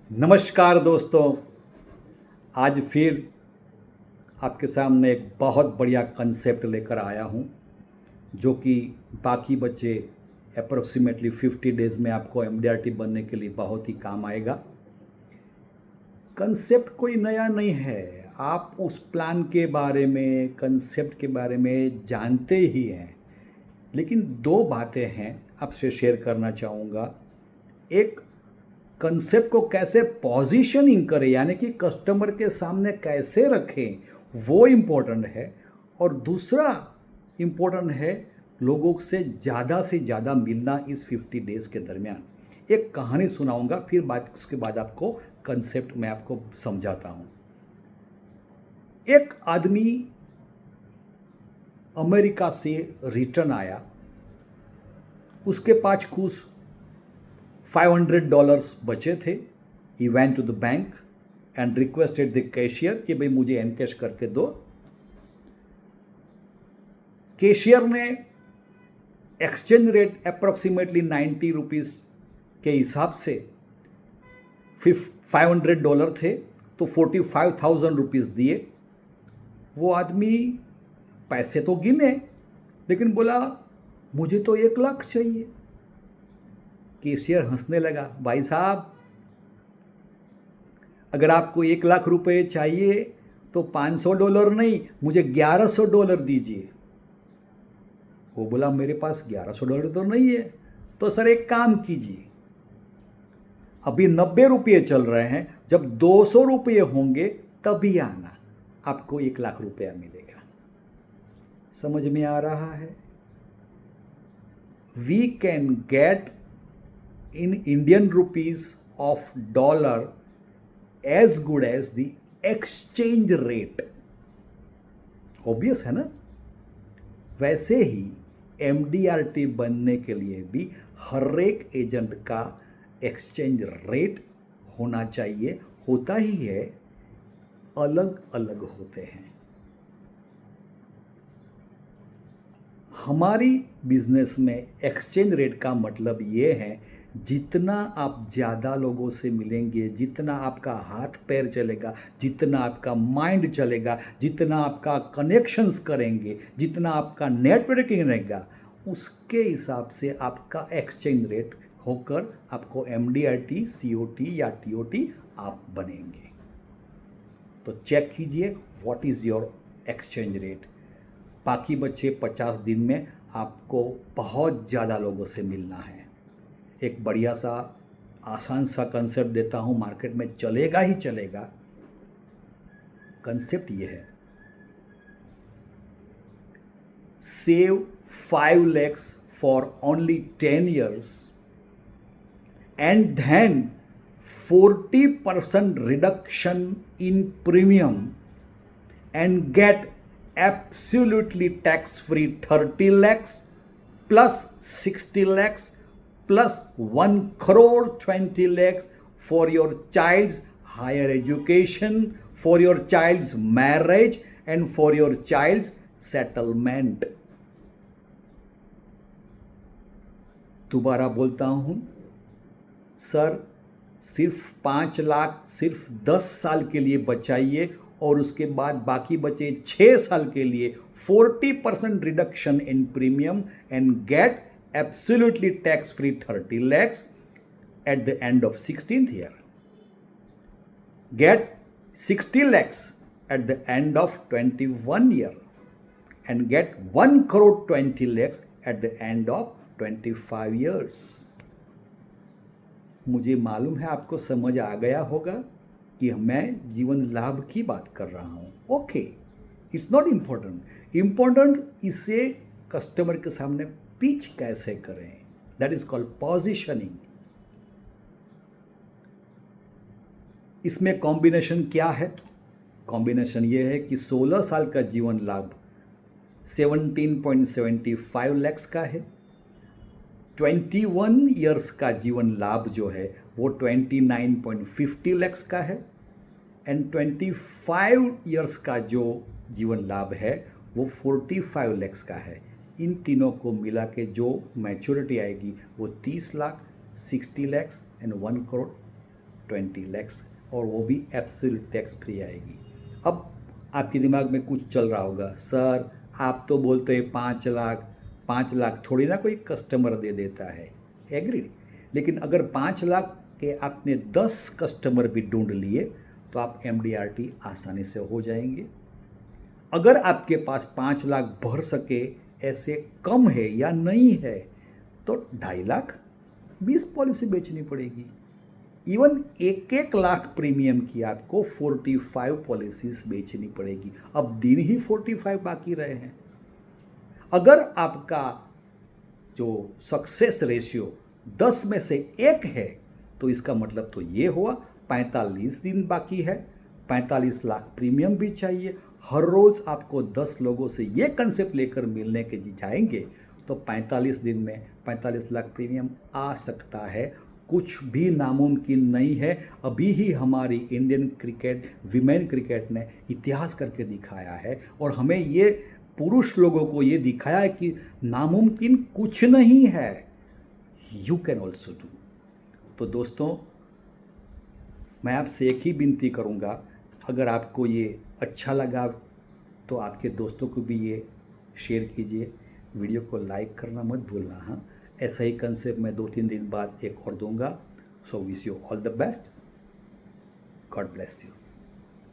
नमस्कार दोस्तों। आज फिर आपके सामने एक बहुत बढ़िया कंसेप्ट लेकर आया हूँ जो कि बाकी बच्चे अप्रोक्सीमेटली 50 डेज़ में आपको एमडीआरटी बनने के लिए बहुत ही काम आएगा। कंसेप्ट कोई नया नहीं है, आप उस प्लान के बारे में, कंसेप्ट के बारे में जानते ही हैं, लेकिन दो बातें हैं आपसे शेयर करना चाहूँगा। एक, कंसेप्ट को कैसे पोजीशनिंग करें, यानी कि कस्टमर के सामने कैसे रखें, वो इम्पोर्टेंट है। और दूसरा इम्पोर्टेंट है लोगों से ज़्यादा मिलना इस 50 डेज़ के दरमियान। एक कहानी सुनाऊंगा, फिर उसके बाद आपको कंसेप्ट में आपको समझाता हूँ। एक आदमी अमेरिका से रिटर्न आया, उसके पास कुछ $500 बचे थे। He went to the bank and requested the cashier कि भाई मुझे एनकैश करके दो। कैशियर ने एक्सचेंज रेट अप्रोक्सीमेटली 90 रुपीज़ के हिसाब से $500 थे, तो 45,000 रुपीज़ दिए। वो आदमी पैसे तो गिने, लेकिन बोला मुझे तो 1 लाख चाहिए। कैशियर हंसने लगा, भाई साहब अगर आपको 1 लाख रुपए चाहिए तो $500 नहीं, मुझे $1100 दीजिए। वो बोला मेरे पास $1100 तो नहीं है। तो सर एक काम कीजिए, अभी 90 रुपये चल रहे हैं, जब 200 रुपये होंगे तभी आना, आपको 1 लाख रुपया मिलेगा। समझ में आ रहा है? We can get in Indian rupees of dollar as good as the exchange rate। Obvious है ना? वैसे ही एमडीआरटी बनने के लिए भी हर एक एजेंट का एक्सचेंज रेट होना चाहिए, होता ही है, अलग अलग होते हैं। हमारी बिजनेस में एक्सचेंज रेट का मतलब ये है, जितना आप ज़्यादा लोगों से मिलेंगे, जितना आपका हाथ पैर चलेगा, जितना आपका माइंड चलेगा, जितना आपका कनेक्शंस करेंगे, जितना आपका नेटवर्किंग रहेगा, उसके हिसाब से आपका एक्सचेंज रेट होकर आपको एमडीआरटी, सीओटी या टीओटी आप बनेंगे। तो चेक कीजिए what is your exchange rate. बाकी बचे 50 दिन में आपको बहुत ज़्यादा लोगों से मिलना है। एक बढ़िया सा आसान सा कंसेप्ट देता हूँ, मार्केट में चलेगा ही चलेगा। कंसेप्ट ये है, save 5 lakhs for only 10 years and then 40% reduction in premium and get absolutely tax-free 30 lakhs plus 60 lakhs plus 1 crore 20 lakhs for your child's higher education, for your child's marriage and for your child's settlement। दोबारा बोलता हूँ sir, सिर्फ 5 लाख सिर्फ 10 साल के लिए बचाइए और उसके बाद बाकी बचे 6 साल के लिए 40% reduction in premium and get absolutely tax free 30 lakhs at the end of 16th year, get 60 lakhs at the end of 21 year and get 1 crore 20 lakhs at the end of 25 years। मुझे मालूम है आपको समझ आ गया होगा कि मैं जीवन लाभ की बात कर रहा हूँ। Okay, it's not important, important इसे कस्टमर के सामने पिच कैसे करें, दैट इज कॉल्ड पोजीशनिंग। इसमें कॉम्बिनेशन क्या है? कॉम्बिनेशन ये है कि 16 साल का जीवन लाभ 17.75 lakhs का है, 21 ईयर्स का जीवन लाभ जो है वो 29.50 lakhs का है एंड 25 ईयर्स का जो जीवन लाभ है वो 45 lakhs का है। इन तीनों को मिला के जो मैच्योरिटी आएगी वो 30 लाख, 60 lakhs एंड 1 करोड़ 20 लैक्स, और वो भी एब्सोल्यूट टैक्स फ्री आएगी। अब आपके दिमाग में कुछ चल रहा होगा, सर आप तो बोलते हैं 5 लाख, 5 लाख थोड़ी ना कोई कस्टमर दे देता है। एग्री, लेकिन अगर 5 लाख के आपने 10 कस्टमर भी ढूंढ लिए तो आप MDRT आसानी से हो जाएंगे। अगर आपके पास 5 लाख भर सके ऐसे कम है या नहीं है तो 2.5 लाख 20 पॉलिसी बेचनी पड़ेगी। इवन 1-1 लाख प्रीमियम की आपको 45 पॉलिसीज बेचनी पड़ेगी। अब दिन ही 45 बाकी रहे हैं। अगर आपका जो सक्सेस रेशियो 10 में से 1 है तो इसका मतलब तो ये हुआ 45 दिन बाकी है, 45 लाख प्रीमियम भी चाहिए। हर रोज़ आपको 10 लोगों से ये कंसेप्ट लेकर मिलने के जाएंगे तो 45 दिन में 45 लाख प्रीमियम आ सकता है। कुछ भी नामुमकिन नहीं है। अभी ही हमारी इंडियन क्रिकेट, विमेन क्रिकेट ने इतिहास करके दिखाया है और हमें ये पुरुष लोगों को ये दिखाया है कि नामुमकिन कुछ नहीं है, यू कैन ऑल्सो डू। तो दोस्तों, मैं आपसे एक ही विनती करूँगा, अगर आपको ये अच्छा लगा तो आपके दोस्तों को भी ये शेयर कीजिए, वीडियो को लाइक करना मत भूलना। हाँ, ऐसा ही कंसेप्ट मैं 2-3 दिन बाद एक और दूंगा। So wish you all the best, God bless you.